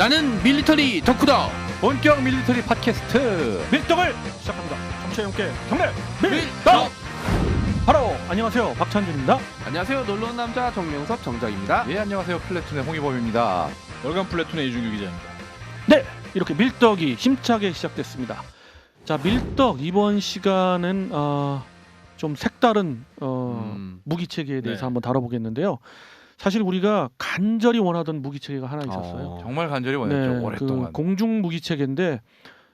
나는 밀리터리 덕후다. 본격 밀리터리 팟캐스트 밀떡을 시작합니다. 정치의 경례 밀떡. 바로 안녕하세요, 박찬준입니다. 안녕하세요, 놀러온 남자 정명섭 정작입니다. 예 안녕하세요 플래툰의 홍희범입니다. 월간 플래툰의 이준규 기자입니다. 네, 이렇게 밀떡이 힘차게 시작됐습니다. 자, 밀떡 이번 시간은 좀 색다른 무기체계에 대해서 네. 한번 다뤄보겠는데요. 사실 우리가 간절히 원하던 무기체계가 하나 있었어요. 정말 간절히 원했죠. 네, 오랫동안. 그 공중 무기체계인데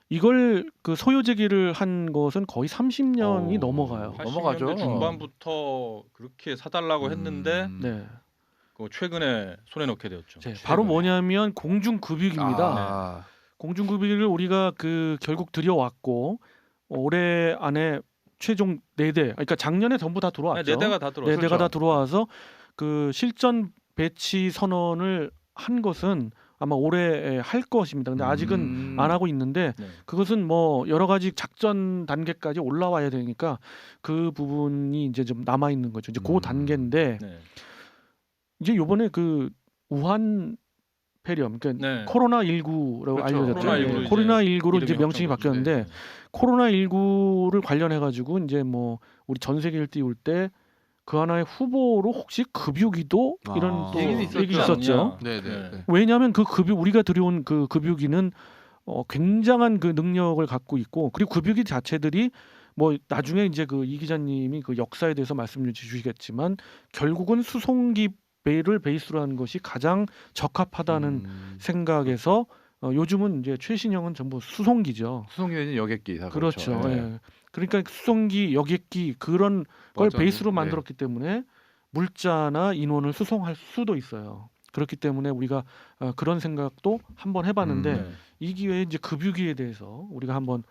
이걸 그 소요 제기를 한 것은 거의 30년이 넘어가요. 80년대 넘어가죠. 중반부터 그렇게 사달라고 했는데 네, 그 최근에 손에 넣게 되었죠. 바로 뭐냐면 공중 급육입니다. 공중 급육을 우리가 그 결국 들여왔고 올해 안에 최종 4대, 그러니까 작년에 전부 다 들어왔죠. 네 대가 다 들어왔어요. 4대가 다 들어와서 그 실전 배치 선언을 한 것은 아마 올해 할 것입니다. 근데 아직은 안 하고 있는데 네. 그것은 뭐 여러 가지 작전 단계까지 올라와야 되니까 그 부분이 이제 좀 남아 있는 거죠. 이제 그 단계인데 네. 이제 요번에 그 우한 폐렴, 그러니까 네. 코로나19라고 그렇죠. 알려졌죠. 코로나19로 코로나19로 이제 이름이 명칭이 확정됐는데, 바뀌었는데 코로나19를 관련해 가지고 이제 뭐 우리 전 세계를 띄울 때 그 하나의 후보로 혹시 급유기도 이런 또 얘기는 얘기 있었죠. 있었죠. 네네. 왜냐하면 그 급유 우리가 들여온 그 급유기는 굉장한 그 능력을 갖고 있고 그리고 급유기 자체들이 뭐 나중에 이제 그 이 기자님이 그 역사에 대해서 말씀 주시겠지만 결국은 수송기 배를 베이스로 하는 것이 가장 적합하다는 생각에서 요즘은 이제 최신형은 전부 수송기죠. 수송기는 여객기 다 그렇죠. 그렇죠. 예. 그러니까 수송기, 여객기 그런 걸 버전이, 베이스로 네. 만들었기 때문에 물자나 인원을 수송할 수도 있어요. 그렇기 때문에 우리가 그런 생각도 한번 해봤는데 네. 이 기회에 이제 급유기에 대해서 우리가 한번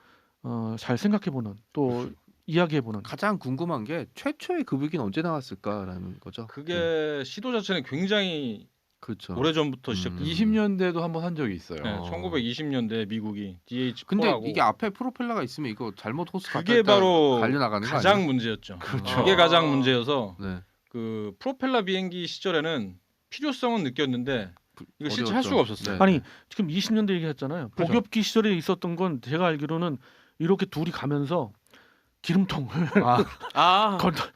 잘 생각해보는 또 이야기해보는. 가장 궁금한 게 최초의 급유기는 언제 나왔을까라는 거죠. 그게 시도 자체는 굉장히 그렇죠. 오래전부터 시작됐어요. 20년대도 한번 한 적이 있어요. 네, 1920년대 미국이 DH4하고 근데 이게 앞에 프로펠러가 있으면 이거 잘못 호스 그게 바로 갈려 나가는 거 가장 아니에요? 문제였죠. 그렇죠. 그게 가장 문제여서 네. 그 프로펠러 비행기 시절에는 필요성은 느꼈는데 이거 실제 할 어려웠죠. 수가 없었어요. 네. 아니 지금 20년대 얘기했잖아요. 그렇죠. 복엽기 시절에 있었던 건 제가 알기로는 이렇게 둘이 가면서 기름통을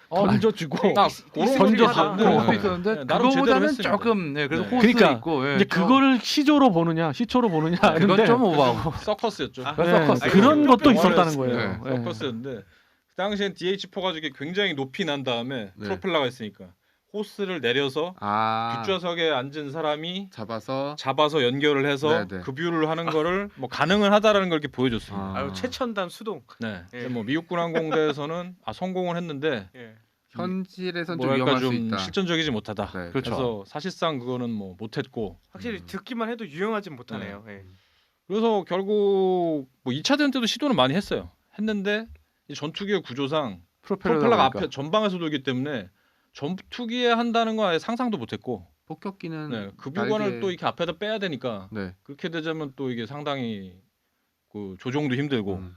던져주고 아, 던져서 던져서 그런 것도 네. 있었는데 네, 나름 제대로 그거보다는 했습니다. 조금 그래도 네. 호스 그러니까 있고 이제 그거를 시조로 보느냐 시초로 보느냐 그건 하는데 좀 오바고. 서커스였죠. 네, 그런 것도 있었다는 네, 거예요. 네. 서커스였는데 그 당시엔 DH4가 저게 굉장히 높이 난 다음에 네. 프로펠러가 있으니까 호스를 내려서 뒷좌석에 앉은 사람이 잡아서 연결을 해서 네네. 급유를 하는 거를 뭐 가능은 하다라는 걸 이렇게 보여줬습니다. 아유 최첨단 수동. 네. 예. 근데 뭐 미국 군항공대에서는 성공을 했는데 예. 현실에선 좀 뭐랄까 위험할 수 좀 있다. 실전적이지 못하다. 네. 그렇죠. 그래서 사실상 그거는 뭐 못했고 확실히 듣기만 해도 유용하진 못하네요. 예. 그래서 결국 뭐 2차 대전 때도 시도는 많이 했어요. 했는데 이 전투기의 구조상 프로펠러가 앞에 전방에서 돌기 때문에 전투기에 한다는 거 아예 상상도 못했고 폭격기는 급유관을 날개- 또 이렇게 앞에다 빼야 되니까 네. 그렇게 되자면 또 이게 상당히 그 조종도 힘들고 음.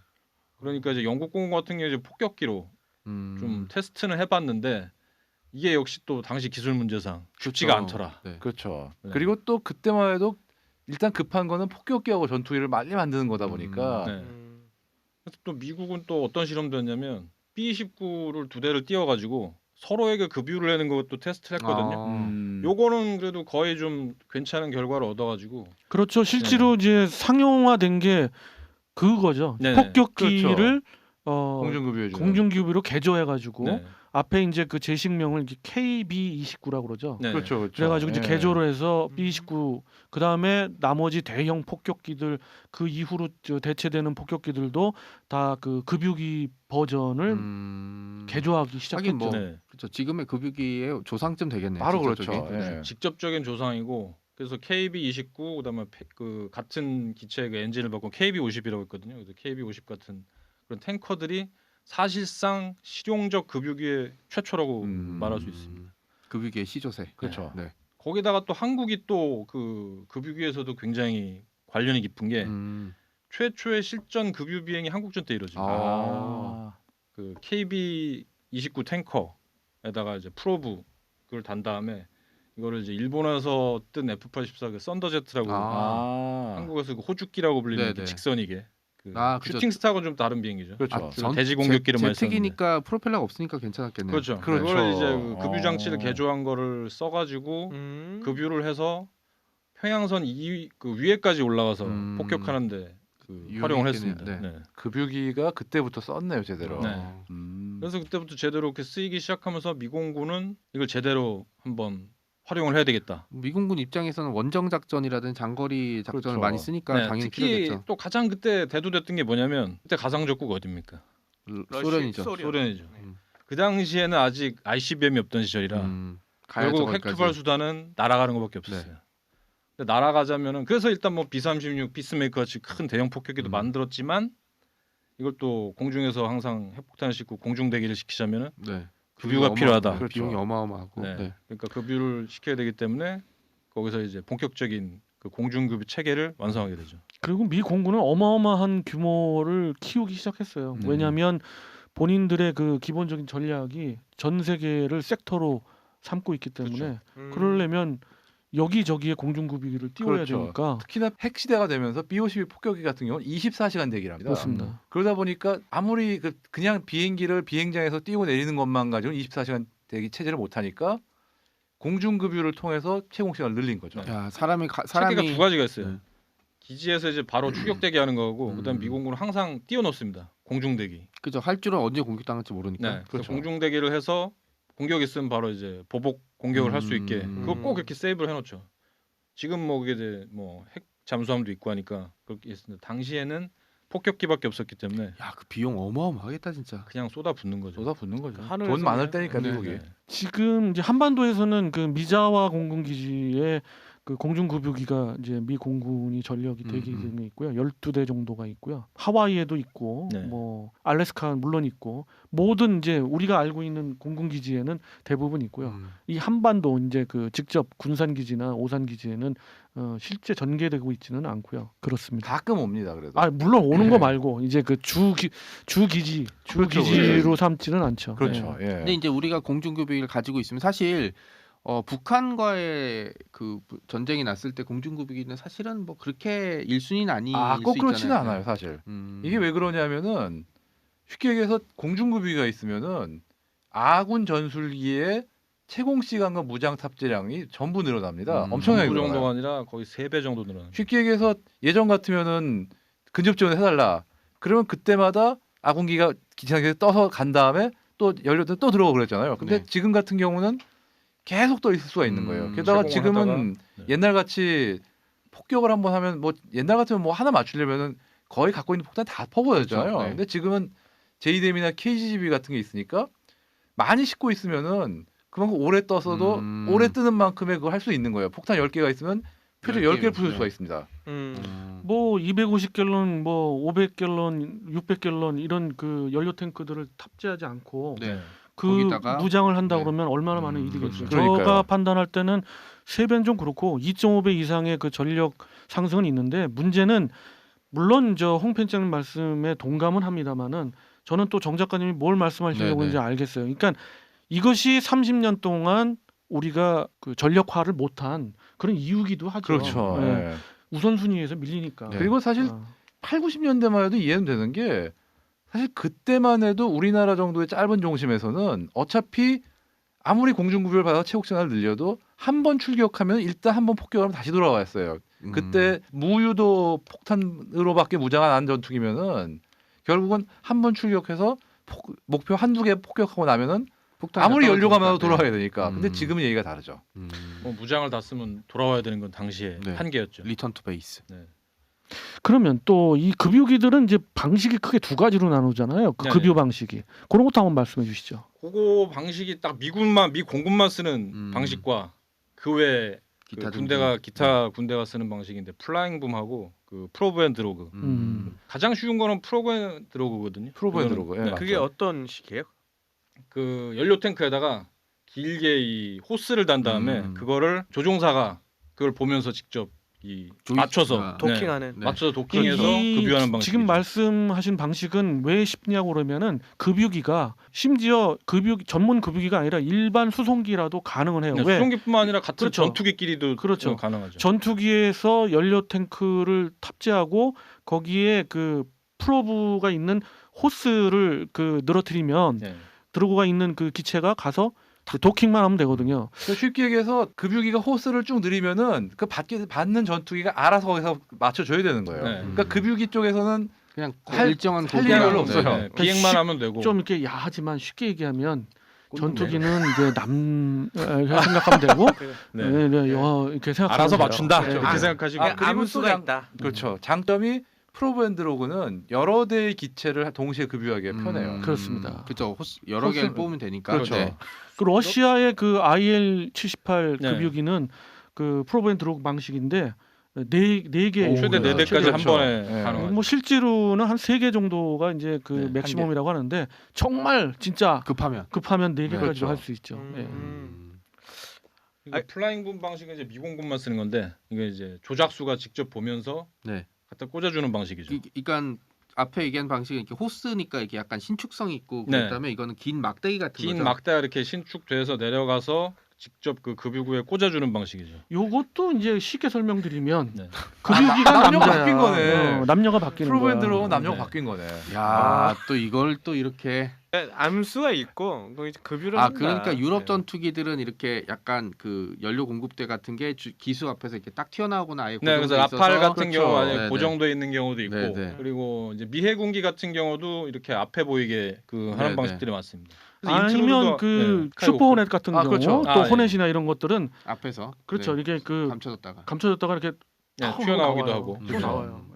그러니까 이제 영국 공군 같은 경우 이제 폭격기로 좀 테스트는 해봤는데 이게 역시 또 당시 기술 문제상 쉽지가 그렇죠. 않더라. 네. 그렇죠. 네. 그리고 또 그때만 해도 일단 급한 거는 폭격기하고 전투기를 빨리 만드는 거다 보니까 네. 그래서 또 미국은 또 어떤 실험도 했냐면 B-29를 2대를 띄워가지고 서로에게 급유를 내는 것도 테스트를 했거든요. 요거는 그래도 거의 좀 괜찮은 결과를 얻어가지고 그렇죠. 실제로 이제 상용화된 게 그거죠. 네네. 폭격기를 공중급유로 공중기로 개조해가지고 네. 앞에 이제 그 제식명을 KB29라고 그러죠. 네. 그렇죠, 그렇죠. 그래가지고 이제 예. 개조를 해서 B29 그 다음에 나머지 대형 폭격기들 그 이후로 대체되는 폭격기들도 다 그 급유기 버전을 개조하기 시작했죠. 하긴 뭐 네. 그렇죠. 지금의 급유기의 조상쯤 되겠네요. 바로 직접적인. 그렇죠. 예. 직접적인 조상이고 그래서 KB-29 그다음에 그 같은 기체의 그 엔진을 바꾼 KB-50이라고 있거든요. 그래서 KB-50 같은 그런 탱커들이 사실상 실용적 급유기의 최초라고 말할 수 있습니다. 급유기의 시조세. 그렇죠. 네. 거기다가 또 한국이 또 그 급유기에서도 굉장히 관련이 깊은 게 최초의 실전 급유 비행이 한국전 때 이루어집니다. 그 KB-29 탱커에다가 이제 프로브 그걸 단 다음에 이거를 이제 일본에서 뜬 F-84 그 썬더제트라고 아, 한국에서 그 호주기라고 불리는 네네. 그 직선이게 그 그죠. 슈팅 스타하고는 좀 다른 비행기죠. 그렇죠. 주로 대지 공격기를 많이 썼는데. 제트기니까 프로펠러가 없으니까 괜찮았겠네요. 그렇죠. 그렇죠. 그걸 이제 그 급유 장치를 어. 개조한 거를 써가지고 음. 급유를 해서 평양선 그 위에까지 올라가서 폭격하는데 그 유용했겠네요. 활용을 했습니다. 네. 네. 급유기가 그때부터 썼네요 제대로. 네. 그래서 그때부터 제대로 이렇게 쓰이기 시작하면서 미공군은 이걸 제대로 한번 활용을 해야 되겠다. 미군군 입장에서는 원정 작전이라든 장거리 작전을 그렇죠. 많이 쓰니까 네, 당연히 특히 필요겠죠. 또 가장 그때 대두됐던 게 뭐냐면 그때 가상적국 어디입니까? 소련이죠. 소련이죠. 네. 그 당시에는 아직 ICBM이 없던 시절이라 가야죠, 결국 거기까지. 핵투발 수단은 날아가는 것밖에 없었어요. 근데 날아가자면은 그래서 일단 뭐 B-36 피스메이커 같이 큰 대형 폭격기도 만들었지만 이걸 또 공중에서 항상 핵폭탄을 싣고 공중 대기를 시키자면은 네. 급유가 필요하다. 그렇죠. 비용이 어마어마하고. 네. 네. 그러니까 급유를 시켜야 되기 때문에 거기서 이제 본격적인 그 공중급유 체계를 완성하게 되죠. 그리고 미 공군은 어마어마한 규모를 키우기 시작했어요. 왜냐하면 본인들의 그 기본적인 전략이 전 세계를 섹터로 삼고 있기 때문에 그러려면 여기저기에 공중급유기를 띄워야 그렇죠. 되니까 특히나 핵 시대가 되면서 B-52 폭격기 같은 경우는 24시간 대기랍니다. 그렇습니다. 그러다 보니까 아무리 그냥 비행기를 비행장에서 띄고 내리는 것만 가지고는 24시간 대기 체제를 못 하니까 공중급유를 통해서 채공 시간을 늘린 거죠. 야, 사람이 체계가 두 가지가 있어요. 네. 기지에서 이제 바로 추격 대기 하는 거고 그다음 음. 미공군은 항상 띄워놓습니다. 공중 대기. 그죠. 할 줄은 언제 공격당할지 모르니까. 네. 그렇죠. 공중 대기를 해서 공격 있으면 바로 이제 보복 공격을 할 수 있게 그걸 꼭 이렇게 세이브를 해놓죠. 지금 뭐 그게 이제 뭐 핵 잠수함도 있고 하니까 그렇게 했습니다. 당시에는 폭격기밖에 없었기 때문에 야, 그 비용 어마어마하겠다 진짜. 그냥 쏟아붓는 거죠. 쏟아붓는 거죠. 하늘에서 돈 많을 그냥- 때니까 네, 미국이. 네. 지금 이제 한반도에서는 그 미자와 공군 기지에 그 공중급유기가 이제 미 공군이 전력이 대기 중에 있고요. 12대 정도가 있고요. 하와이에도 있고 네. 뭐 알래스카 물론 있고 모든 이제 우리가 알고 있는 공군 기지에는 대부분 있고요. 이 한반도 이제 그 직접 군산 기지나 오산 기지에는 실제 전개되고 있지는 않고요. 그렇습니다. 가끔 옵니다. 그래도. 아 물론 오는 거 네. 말고 이제 그 주기지로 그렇죠, 삼지는 않죠. 그렇죠. 네. 예. 근데 이제 우리가 공중급유기를 가지고 있으면 사실 북한과의 그 전쟁이 났을 때 공중급유기는 사실은 뭐 그렇게 1순위는 아닐 꼭 수 그렇지는 있잖아요. 않아요, 사실. 음. 이게 왜 그러냐면은 쉽게 얘기해서 공중급유기가 있으면은 아군 전술기의 채공 시간과 무장 탑재량이 전부 늘어납니다. 엄청나게 그 늘어나요. 정도가 아니라 거의 3배 정도 늘어나요. 쉽게 얘기해서 예전 같으면은 근접 지원을 해달라. 그러면 그때마다 아군기가 기상에서 떠서 간 다음에 또 연료도 또 들어오고 그랬잖아요. 근데 네. 지금 같은 경우는 계속 떠 있을 수가 있는 거예요. 게다가 제공을 지금은 하다가, 네. 옛날 같이 폭격을 한번 하면 뭐 옛날 같으면 뭐 하나 맞추려면은 거의 갖고 있는 폭탄 다 퍼부어졌잖아요. 그렇죠. 네. 근데 지금은 JDM이나 KGB 같은 게 있으니까 많이 싣고 있으면은 그만큼 오래 떠서도 오래 뜨는 만큼의 그걸 할 수 있는 거예요. 폭탄 10개가 있으면 표적 10개를 부술 수가 있습니다. 뭐 250갤런, 뭐 500갤런, 600갤런 이런 그 연료 탱크들을 탑재하지 않고 네. 그 거기다가 무장을 한다 네. 그러면 얼마나 많은 일이겠어요. 그렇죠. 그러니까요. 제가 판단할 때는 3배는 좀 그렇고 2.5배 이상의 그 전력 상승은 있는데 문제는 물론 저 홍 편장님 말씀에 동감은 합니다만은 저는 또 정 작가님이 뭘 말씀하시려고 네네. 하는지 알겠어요. 그러니까 이것이 30년 동안 우리가 그 전력화를 못한 그런 이유기도 하죠. 그렇죠. 네. 예. 우선순위에서 밀리니까. 네. 그리고 사실 8, 90년대만 해도 이해는 되는 게 사실 그때만 해도 우리나라 정도의 짧은 종심에서는 어차피 아무리 공중급유를 받아서 채국 시간을 늘려도 한 번 출격하면 일단 한 번 폭격하면 다시 돌아왔어요. 그때 무유도 폭탄으로밖에 무장한 안 전투기면은 결국은 한 번 출격해서 목표 한두 개 폭격하고 나면은 아무리 연료가 많아도 돌아와야 되니까. 근데 지금은 얘기가 다르죠. 뭐 무장을 다 쓰면 돌아와야 되는 건 당시에 네. 한계였죠. 리턴 투 베이스. 네. 그러면 또 이 급유기들은 이제 방식이 크게 두 가지로 나누잖아요. 그 네네. 급유 방식이. 그런 것도 한번 말씀해 주시죠. 그거 방식이 딱 미 공군만 쓰는 방식과 그 외에 그 기타 군대가 쓰는 방식인데 플라잉붐하고 그 프로브 앤 드로그. 가장 쉬운 거는 프로브 앤 드로그거든요. 프로브 앤 그거는- 드로그. 예, 네. 맞아요. 그게 어떤 식이에요? 그 연료 탱크에다가 길게 이 호스를 단 다음에 음. 그거를 조종사가 그걸 보면서 직접 이 조이스가- 맞춰서 도킹하는. 네. 맞춰서 도킹해서 이 급유하는 방식. 지금 말씀하신 방식은 왜 쉽냐고 그러면은 급유기가 심지어 급유 전문 급유기가 아니라 일반 수송기라도 가능은 해요. 왜? 수송기뿐만 아니라 같은 그렇죠. 전투기끼리도 그렇죠. 가능하죠. 전투기에서 연료 탱크를 탑재하고 거기에 그 프로브가 있는 호스를 그 늘어뜨리면 네. 들어가 있는 그 기체가 가서 도킹만 하면 되거든요. 그러니까 쉽게 얘기해서 급유기가 호스를 쭉 늘리면은 그 받는 전투기가 알아서 거기서 맞춰줘야 되는 거예요. 네. 그러니까 급유기 쪽에서는 그냥 할- 일정한 할 고기가 일이 별로 없어요. 없어요. 네, 비행만 하면 되고. 좀 이렇게 야하지만 쉽게 얘기하면 꽂는 전투기는 이제 생각하면 되고 네. 네, 네, 이렇게 생각하면 알아서 돼요. 맞춘다. 네. 이렇게 생각하시고. 그리고 아무 또 수가 장- 있다. 그렇죠. 장점이 프로브앤드로그는 여러 대의 기체를 동시에 급유하기에 편해요. 그렇습니다. 그렇죠. 여러 개를 호스- 뽑으면 되니까. 그렇죠. 네. 그 러시아의 그 IL-78 네. 급유기는 그 프로벤드로그 방식인데 네 개, 오, 최대 네. 4대까지 그렇죠. 한 번에 네. 가능하죠. 뭐 실제로는 한 3개 정도가 이제 그 네, 맥시멈이라고 하는데 정말 진짜 급하면. 급하면 4개까지도 그렇죠. 할 수 있죠. 예. 이거 플라잉분 방식은 이제 미공군만 쓰는 건데 이게 이제 조작수가 직접 보면서 네. 갖다 꽂아주는 방식이죠. 그러니까 앞에 얘기한 방식은 이렇게 호스니까 이게 약간 신축성이 있고 네. 그다음에 이거는 긴 막대기 같은 긴 거죠. 막대가 이렇게 신축돼서 내려가서 직접 그 급유구에 꽂아주는 방식이죠. 요것도 이제 쉽게 설명드리면 네. 급유기가 남녀가 남자야. 바뀐 거네. 남녀가 바뀌는 거야. 프로브앤드로그는 남녀가 네. 바뀐 거네. 야, 또 이걸 또 이렇게 암수가 있고 거기 급유를 아 한다. 그러니까 유럽 네. 전투기들은 이렇게 약간 그 연료 공급대 같은 게 기수 앞에서 이렇게 딱 튀어나오거나 아예 네, 그래서 고정돼 라팔 있어서 같은 그렇죠. 경우 아니면 네네. 고정돼 있는 경우도 있고 네네. 그리고 이제 미해군기 같은 경우도 이렇게 앞에 보이게 그 하는 네네. 방식들이 많습니다. 그래서 아니면 인트로도- 그 네, 슈퍼호넷 같은 아, 경우 그렇죠. 또 아, 예. 호넷이나 이런 것들은 앞에서 그렇죠. 네, 이게 그 감춰졌다가 감춰졌다가 이렇게 네, 턱 튀어나오기도 나와요. 하고. 튀어나와요.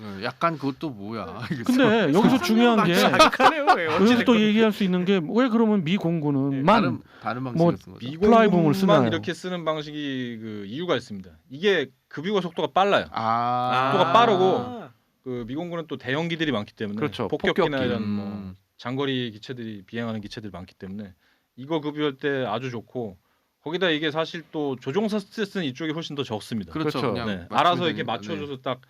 예. 약간 그것도 뭐야? 이게 근데 여기서 중요한 게 자극하네요. 여기서 또 얘기할 수 있는 게 왜 그러면 미 공군은만 다른 방식을 뭐 쓴 거죠. 플라이붐을 쓰나요? 미공군만 이렇게 쓰는 방식이 그 이유가 있습니다. 이게 급유가 속도가 빨라요. 속도가 빠르고 그 미공군은 또 대형기들이 많기 때문에 그렇죠. 폭격기나 폭격기. 이런 뭐 장거리 기체들이 비행하는 기체들이 많기 때문에 이거 급유할 때 아주 좋고 거기다 이게 사실 또 조종사 스트레스는 이쪽이 훨씬 더 적습니다. 그렇죠. 그렇죠. 그냥 네, 맞추면 알아서 이렇게 되니까. 맞춰줘서 딱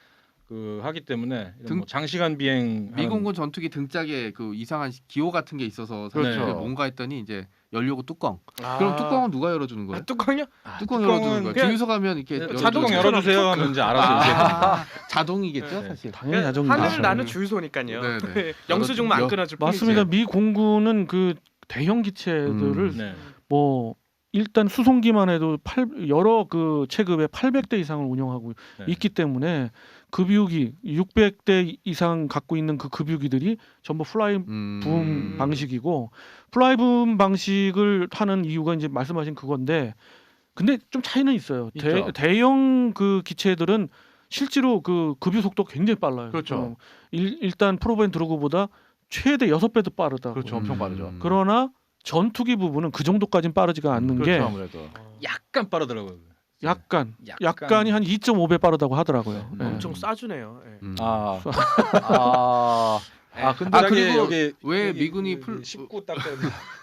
그 하기 때문에 이런 등- 뭐 장시간 비행 미공군 전투기 등짝에 그 이상한 기호 같은 게 있어서 사실 그렇죠. 그게 뭔가 했더니 이제 연료고 뚜껑. 아. 그럼 뚜껑은 누가 열어주는 거예요? 뚜껑요? 뚜껑 뚜껑은 열어주는 거예요. 그냥- 주유소 가면 이렇게 자동 열어주는 열어주세요 거예요. 하면 이제 알아서 이제 아, 자동이겠죠 네. 사실. 당연히 자동이죠. 하늘을 나는 주유소니까요. 네, 네. 영수증만 안 끊어줄 맞습니다. 뿐이지. 미 공군은 그 대형 기체들을 네. 뭐 일단 수송기만 해도 여러 그 체급의 800대 이상을 운영하고 네. 있기 때문에 급유기 600대 이상 갖고 있는 그 급유기들이 전부 플라이붐 방식이고 플라이붐 방식을 하는 이유가 이제 말씀하신 그건데 근데 좀 차이는 있어요. 있죠. 대형 그 기체들은 실제로 그 급유 속도가 굉장히 빨라요. 그렇죠. 일단 프로벤드로그보다 최대 6배도 빠르다. 그렇죠. 엄청 빠르죠. 그러나 전투기 부분은 그 정도까지는 빠르지가 않는 그렇죠. 게 아무래도. 약간 빠르더라고요. 약간이 한 2.5배 빠르다고 하더라고요. 예. 엄청 싸주네요. 예. 아. 근데 그리고 여기 왜 미군이 19 딱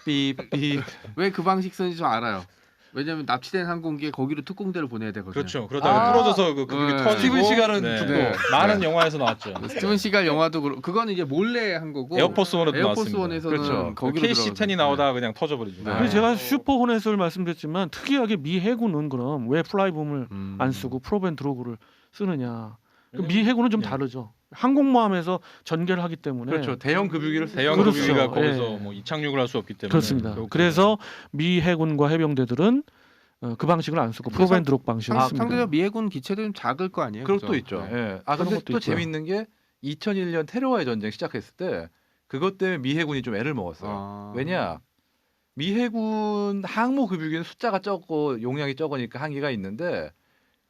삐삐 왜 그 방식 쓰는지 좀 알아요. 왜냐면 납치된 항공기에 거기로 특공대를 보내야 되거든요. 그렇죠. 그러다가 부러져서 그 급유기 네. 터지고 스티븐 시갈은 죽고. 많은 영화에서 나왔죠. 스티븐 시갈 영화도 그거는 이제 몰래 한 거고 에어포스 원에도 에어포스 나왔습니다. 원에서는 그렇죠. 거기로 KC-10이 들어가죠. 나오다가 그냥 터져버리죠. 네. 그래서 제가 슈퍼 호넷을 말씀드렸지만 특이하게 미 해군은 그럼 왜 플라이붐을 안 쓰고 프로벤드로그를 쓰느냐? 그 미 해군은 좀 네. 다르죠. 항공모함에서 전개를 하기 때문에 그렇죠. 대형 급유기를 대형 그렇죠. 급유기가 거기서 예. 뭐 이착륙을 할 수 없기 때문에 그렇습니다. 결국 그래서 미 해군과 해병대들은 그 방식을 안 쓰고 프로벤드로그 방식을 씁니다. 상대적으로 미 해군 기체도 좀 작을 거 아니에요. 그것도 그죠? 있죠. 네. 예. 아 그런 근데 것도 또 있고요. 재밌는 게 2001년 테러와의 전쟁 시작했을 때 그것 때문에 미 해군이 좀 애를 먹었어요. 아. 왜냐? 미 해군 항모 급유기는 숫자가 적고 용량이 적으니까 한계가 있는데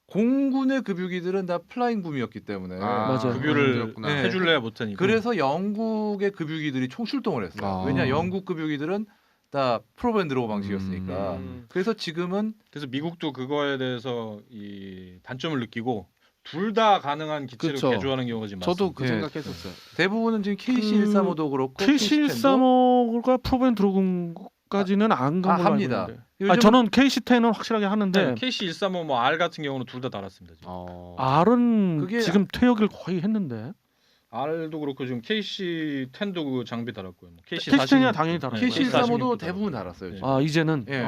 공군의 급유기들은 다 플라잉 붐이었기 때문에 맞아요. 급유를 그렇구나. 네. 해줄래야 못하니까. 그래서 영국의 급유기들이 총출동을 했어요. 아. 왜냐? 영국 급유기들은 다 프로벤드로그 방식이었으니까. 음. 그래서 지금은 그래서 미국도 그거에 대해서 이 단점을 느끼고 둘 다 가능한 기체를 그쵸. 개조하는 경우가 지금 저도 많습니다. 그 예. 생각했었어요. 대부분은 지금 KC-135도 그렇고 KC-10도 KC-135가 프로벤드로그까지는 안 간 걸로 알고 합니다. 있는데. 요즘 저는 KC10은 확실하게 하는데 네, KC135 뭐 R 같은 경우는 둘 다 달았습니다. 지금. R은 그게- 지금 퇴역을 거의 했는데 R도 그렇고 지금 KC10도 그 장비 달았고요. 뭐 KC10이야 당연히 달았죠. KC135도 달았고요. 대부분 달았어요. 네. 지금. 아 이제는 예.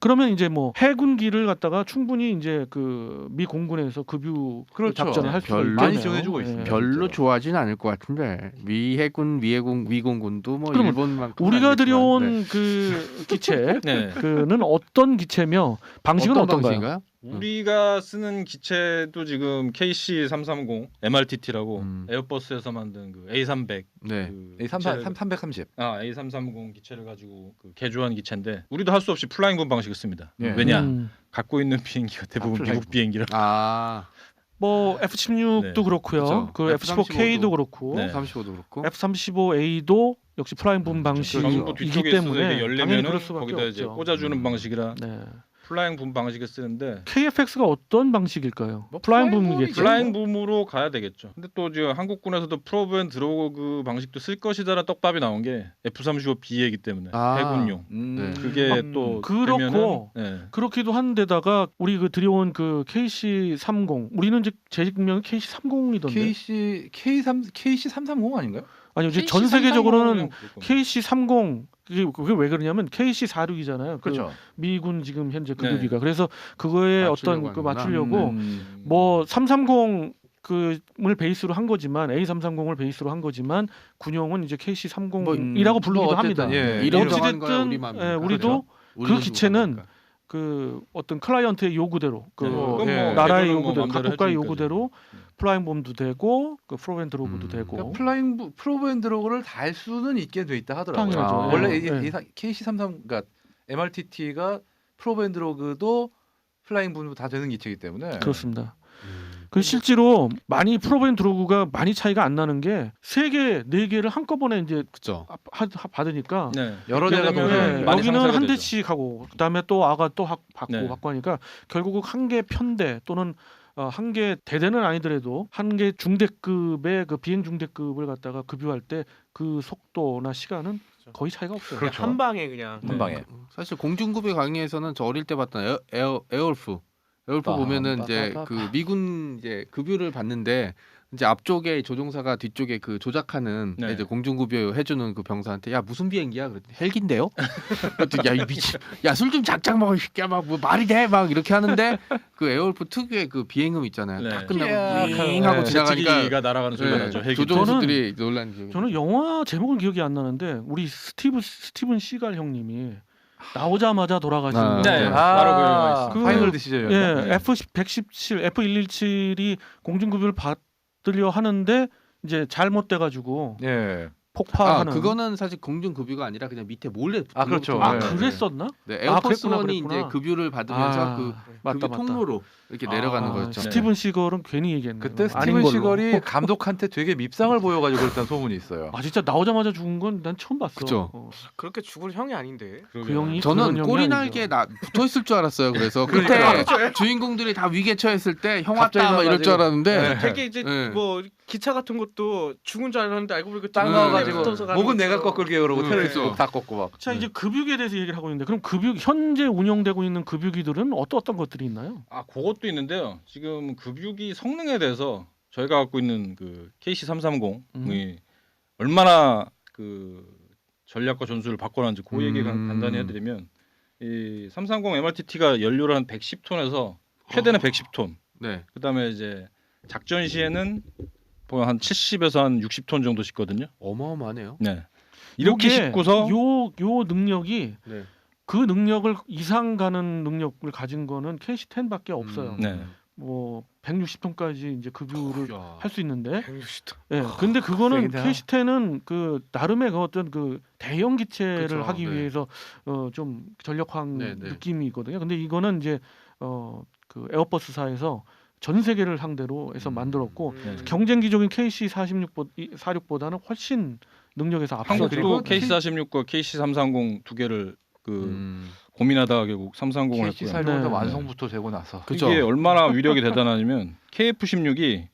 그러면 이제 뭐 해군기를 갖다가 충분히 이제 그 미 공군에서 급유 그렇죠. 작전을 할 수가 별로 있겠네요. 많이 지원해주고 있습니다. 별로 진짜로. 좋아하진 않을 것 같은데 미 해군, 위공군도 뭐 그러면 일본만큼 우리가 들여온 그 기체 네. 그는 어떤 기체며 방식은 어떤가요? 방식인가요? 우리가 쓰는 기체도 지금 KC330 MRTT라고 에어버스에서 만든 그 A300 네. 그 A330. A330 기체를 가지고 그 개조한 기체인데 우리도 할 수 없이 플라잉 분 방식을 씁니다. 예. 왜냐 음, 갖고 있는 비행기가 대부분 플라잉 미국 비행기라. 아, 뭐 F-16도 네. 그렇고요. 그쵸. 그 F-15K도 그렇고 네. 35도 그렇고. F-35A도 역시 플라잉 붐 그렇죠. 방식이기 전부 뒤쪽에 있어서 이게 때문에 당연히 열리면은 그럴 수밖에 거기다 이제 없죠. 꽂아주는 방식이라 네. 플라잉 붐 방식을 쓰는데 KFX가 어떤 방식일까요? 뭐 플라잉 플라잉 붐이겠죠. 플라잉 붐으로 가야 되겠죠. 근데 또 지금 한국군에서도 프로브 앤 드로그 방식도 쓸 것이다라는 떡밥이 나온 게 F-35B이기 때문에 아. 해군용. 그게 또 그렇고 되면은, 네. 그렇기도 한데다가 우리 그 들여온 그 KC30 우리는 이제 재직명이 KC30이던데 KC330 아닌가요? 아니요 이제 전 세계적으로는 KC330 KC30 그게 왜 그러냐면 KC46이잖아요. 그렇죠. 미군 지금 현재 네. 급유기가 그래서 그거에 맞추려고 어떤 그 하는구나. 맞추려고 뭐 330 그을 베이스로 한 거지만 A330을 베이스로 한 거지만 군용은 이제 KC30이라고 부르기도 뭐 합니다. 어쨌든, 예. 이런 어찌 정하는 거야, 됐든 우리 마음이니까. 예, 우리도 그렇죠? 그 우리도 기체는 주고 그 어떤 클라이언트의 요구대로 그 네. 그건 예. 뭐 나라의 개조는 뭐 요구대로 마음대로 각국가의 해주니까. 요구대로 플라잉 봄도 되고 그 프로벤드로그도 되고 그러니까 플라잉 프로브앤드로그를 다 할 수는 있게 돼 있다 하더라고요. 당연하죠. 아. 원래 예. KC33 그러니까 MRTT가 프로브앤드로그도 플라잉 분도 다 되는 기체이기 때문에 그렇습니다. 음. 그 실제로 많이 프로벤드로그가 많이 차이가 안 나는 게 3개, 4개를 한꺼번에 이제 그죠. 받으니까 네. 여러 그렇게 대가 되면 동시에 네, 많이 여기는 상쇄가 한 되죠. 대씩 하고 그다음에 또 아가 또 받고 네. 받고 하니까 결국 한 개 편대 또는 한 개 대대는 아니더라도 한 개 중대급의 그 비행 중대급을 갖다가 급유할 때 그 속도나 시간은 거의 차이가 없어요. 그렇죠. 한 방에 그냥 한 방에. 사실 공중급의 강의에서는 저 어릴 때 봤던 에어울프 보면은 이제 그 미군 이제 급유를 받는데 이제 앞쪽에 조종사가 뒤쪽에 그 조작하는 네. 이제 공중급유 해주는 그 병사한테 야 무슨 비행기야? 그랬더니 헬기인데요. 그랬더니 야이 미친, 야 술 좀 작작 먹어, 야 막 뭐 말이 돼? 막 이렇게 하는데 그 에어울프 특유의 그 비행음 있잖아요. 네. 딱 끝나고 야, 윙 하고 네. 지나가니까 제트기가 날아가는 소리가 네, 나죠. 헬기. 조종수들이 놀란 기억이. 저는 영화 제목은 기억이 안 나는데 우리 스티븐 시갈 형님이 나오자마자 돌아가신 아, 건데 네. 바로 그 영화 있습니다. 그- 파이널 디시전이었나? 예, 네. F117, F117이 공중급유를 받으려 하는데 이제 잘못돼가지고 예. 폭파하는. 그거는 사실 공중급유가 아니라 그냥 밑에 몰래 아, 그렇죠. 아 네. 그랬었나? 네, 아, 에어포스 그랬구나, 원이 그랬구나. 이제 급유를 받으면서 아, 그 맞다 급유 맞다. 통로로 이렇게 내려가는 아, 거였죠. 스티븐 시걸은 괜히 얘기했네. 그때 아닌 스티븐 걸로. 시걸이 감독한테 되게 밉상을 보여가지고 그랬다는 소문이 있어요. 아 진짜 나오자마자 죽은 건 난 처음 봤어. 그쵸. 그렇게 죽을 형이 아닌데. 그 형이 저는 그런 꼬리 형이 날개 붙어 있을 줄 알았어요. 그래서 그러니까. 그때 주인공들이 다 위기에 처했을 때 형 갑자기 왔다 막 이럴 줄 나와가지고. 알았는데 네. 되게 이제 네. 뭐 기차 같은 것도 죽은 줄 알았는데 알고 보니까 딱 음. 나와가지고 붙어서 가는 목은 내가 것처럼. 꺾을게 그러고 테러리스트 그렇죠. 목다 꺾고 막. 자 이제 급유기에 대해서 얘기를 하고 있는데 그럼 급유 현재 운영되고 있는 급유기들은 어떤 것들이 있나요? 아, 그것도 있는데요. 지금 급유기 성능에 대해서 저희가 갖고 있는 그 KC330이 얼마나 그 전략과 전술을 바꿔놨는지 그 얘기 간단히 해드리면 이 330 MRTT가 연료를 한 110톤에서 최대는 110톤. 네. 그다음에 이제 작전 시에는 보면 한 70에서 한 60톤 정도 싣거든요. 어마어마하네요. 네. 이렇게 요게 싣고서 요 능력이 네. 그 능력을 이상 가는 능력을 가진 거는 KC10밖에 없어요. 네. 뭐 160톤까지 이제 급유를 할 수 있는데 160톤. 예. 근데 그거는 세긴 하다. KC10은 그 나름의 그 어떤 그 대형 기체를 그쵸, 하기 네. 위해서 좀 전력황 네, 네. 느낌이 있거든요. 근데 이거는 이제 그 에어버스사에서 전 세계를 상대로 해서 만들었고 네. 경쟁기종인 KC46보다는 훨씬 능력에서 앞서죠. 한국도 그리고 KC46과 KC330 두 개를 그 음. 고민하다가 결국 330을 KC 했고요. 살려다 네. 완성부터 되고 나서. 그죠. 이게 얼마나 위력이 대단하냐면 KF16이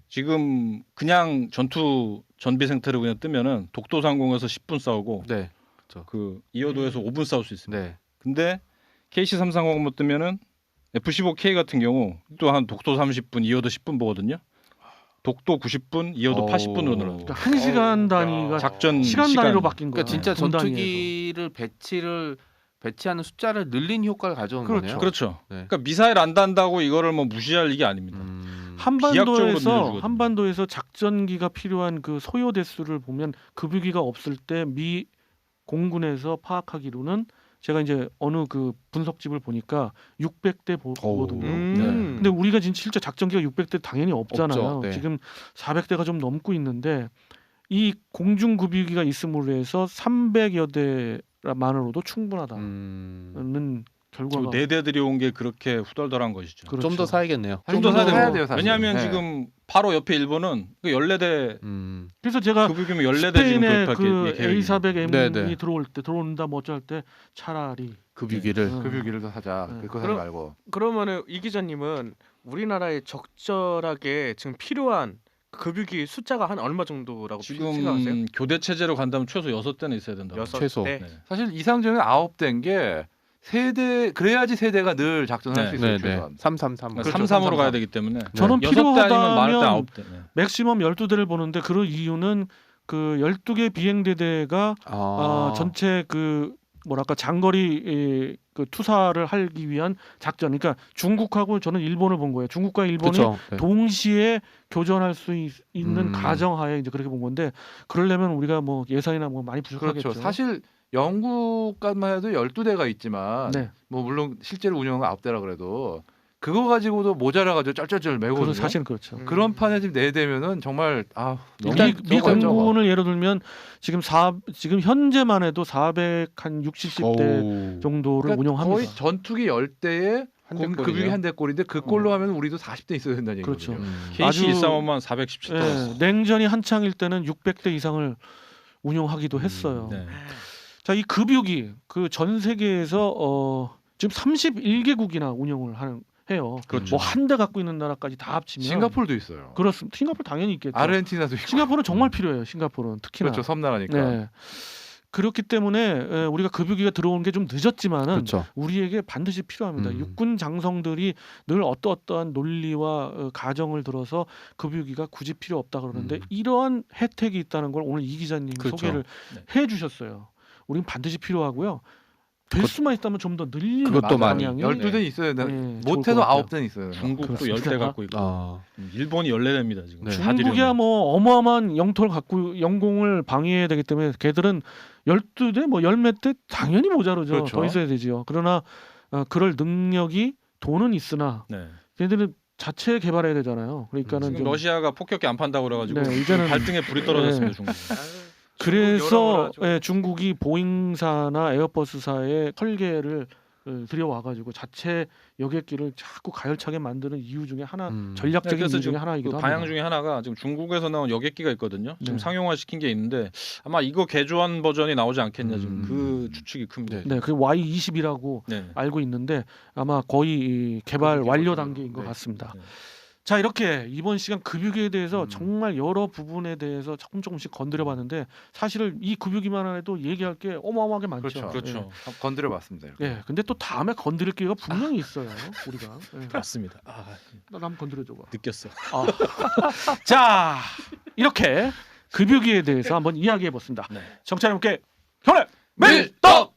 지금 그냥 전투 전비 생태로 그냥 뜨면은 독도 상공에서 10분 싸우고 네. 그 이어도에서 5분 싸울 수 있습니다. 네. 근데 KC330 뭐 뜨면은 F15K 같은 경우 또 한 독도 30분, 이어도 10분 보거든요. 독도 90분, 이어도 80분으로 늘어요. 그러니까 1시간 단위가 작전 시간 단위로 바뀐 거야. 그러니까 진짜 분 단위에서. 전투기를 배치하는 숫자를 늘린 효과를 가져온 그렇죠. 거네요. 그렇죠. 네. 그러니까 미사일 안 단다고 이거를 뭐 무시할 이게 아닙니다. 비약적으로 늘려주거든요. 한반도에서 작전기가 필요한 그 소요 대수를 보면 급유기가 없을 때 미 공군에서 파악하기로는 제가 이제 어느 그 분석집을 보니까 600대 보거든요. 네. 근데 우리가 진짜 실제 작전기가 600대 당연히 없잖아요. 없죠. 네. 지금 400대가 좀 넘고 있는데 이 공중 급유기가 있음으로 해서 300여 대만으로도 충분하다는 결과가 4대 들여온 게 그렇게 후덜덜한 것이죠. 그렇죠. 좀 더 사야겠네요. 좀 더 사야 사야 돼요, 돼요. 사실. 왜냐하면 네. 지금 바로 옆에 일본은 그 14대 그래서 제가 급유기면 14대 지금 스페인의 도입할 그 계획이에요. A400M이 네네. 들어온다 뭐 어쩔 때 차라리 급유기를 급유기를 더 사자. 네. 그거 사지 그럼- 말고. 그러면은 이 기자님은 우리나라에 적절하게 지금 필요한 급유기 숫자가 한 얼마 정도라고 생각하세요? 지금 교대 체제로 간다면 최소 6대는 있어야 된다. 6대. 최소. 네. 사실 이상적인 9대인 게 세대 그래야지 세대가 늘 작전할 네. 수 있어요. 네네. 최소한. 333. 그렇죠. 3-3으로 가야 되기 때문에 저는 6대 아니면 많을 때 필요하다면 9대. 네. 맥시멈 12대를 보는데 그 이유는 그 12개 비행대대가 전체 그 뭐랄까 장거리 그 투사를 하기 위한 작전. 그러니까 중국하고 저는 일본을 본 거예요. 중국과 일본이 그렇죠. 네. 동시에 교전할 수 있는 음. 가정하에 이제 그렇게 본 건데 그러려면 우리가 뭐 예산이나 뭐 많이 부족하겠죠. 그렇죠. 사실 영국까지만 해도 12대가 있지만 네. 뭐 물론 실제로 운영은 9대라 그래도 그거 가지고도 모자라가지고 쩔쩔쩔 매거든요. 그래서 사실은 그렇죠. 그런 판에 지금 4대면은 정말 일단 미 적어요, 적어. 공군을 예를 들면 지금 현재만 해도 460대 오우. 정도를 그러니까 운영합니다. 거의 전투기 10대에 한 대꼴이네요. 급유기 한 대꼴인데 그 꼴로 하면 우리도 40대 있어야 된다는 그렇죠. 얘기거든요. 아주- KC135만 417대. 예, 냉전이 한창일 때는 600대 이상을 운영하기도 했어요. 네. 자, 이 급유기 그 전 세계에서 지금 31개국이나 운영을 해요. 그렇죠. 뭐 한 대 갖고 있는 나라까지 다 합치면 싱가포르도 있어요. 그렇습니다. 싱가포르 당연히 있겠죠. 아르헨티나도 있고. 싱가포르는 정말 필요해요. 싱가포르는 특히나. 그렇죠. 섬나라니까. 네. 그렇기 때문에 우리가 급유기가 들어온 게 좀 늦었지만은 그렇죠. 우리에게 반드시 필요합니다. 육군 장성들이 늘 어떠한 논리와 가정을 들어서 급유기가 굳이 필요 없다 그러는데 이러한 혜택이 있다는 걸 오늘 이 기자님이 그렇죠. 소개를 해주셨어요. 우린 반드시 필요하고요. 될 그것- 수만 있다면 좀 더 늘리는 그것도 많이. 방향이 12대는 있어야 돼. 네, 못해도 좋을 것 같아요. 9대는 있어야 돼. 중국도 그렇습니다. 10대 갖고 있고 아. 일본이 14대입니다 지금. 네. 다 중국이야 들여오면. 뭐 어마어마한 영토를 갖고 영공을 방해해야 되기 때문에 걔들은 12대 뭐 열몇 대 당연히 모자르죠. 그렇죠. 더 있어야 되지요. 그러나 그럴 능력이 돈은 있으나 네. 걔들은 자체 개발해야 되잖아요. 그러니까는 지금 좀 러시아가 폭격기 안 판다고 그래가지고 네, 이제는- 발등에 불이 떨어졌습니다 중국. 그래서 중국이 보잉사나 에어버스사의 설계를 들여와가지고 자체 여객기를 자꾸 가열차게 만드는 이유 중에 하나 전략적인 그래서 이유 중에 지금 하나이기도 그 합니다. 방향 중에 하나가 지금 중국에서 나온 여객기가 있거든요. 지금 네. 상용화 시킨 게 있는데 아마 이거 개조한 버전이 나오지 않겠냐 지금 음. 그 추측이 큽니다. 네, 그 Y20이라고 네. 알고 있는데 아마 거의 이 개발 급유기 완료 버전으로. 단계인 것 네. 같습니다. 네. 자, 이렇게 이번 시간 급유기에 대해서 정말 여러 부분에 대해서 조금씩 건드려봤는데 사실은 이 급유기만 해도 얘기할 게 어마어마하게 많죠. 그렇죠. 그렇죠. 건드려 봤습니다. 예. 예, 근데 또 다음에 건드릴 기회가 분명히 있어요. 우리가. 예. 맞습니다. 나 한번 건드려줘봐. 느꼈어. 자, 이렇게 급유기에 대해서 한번 이야기해봤습니다. 네. 정치 여러분께 경례 밀떡!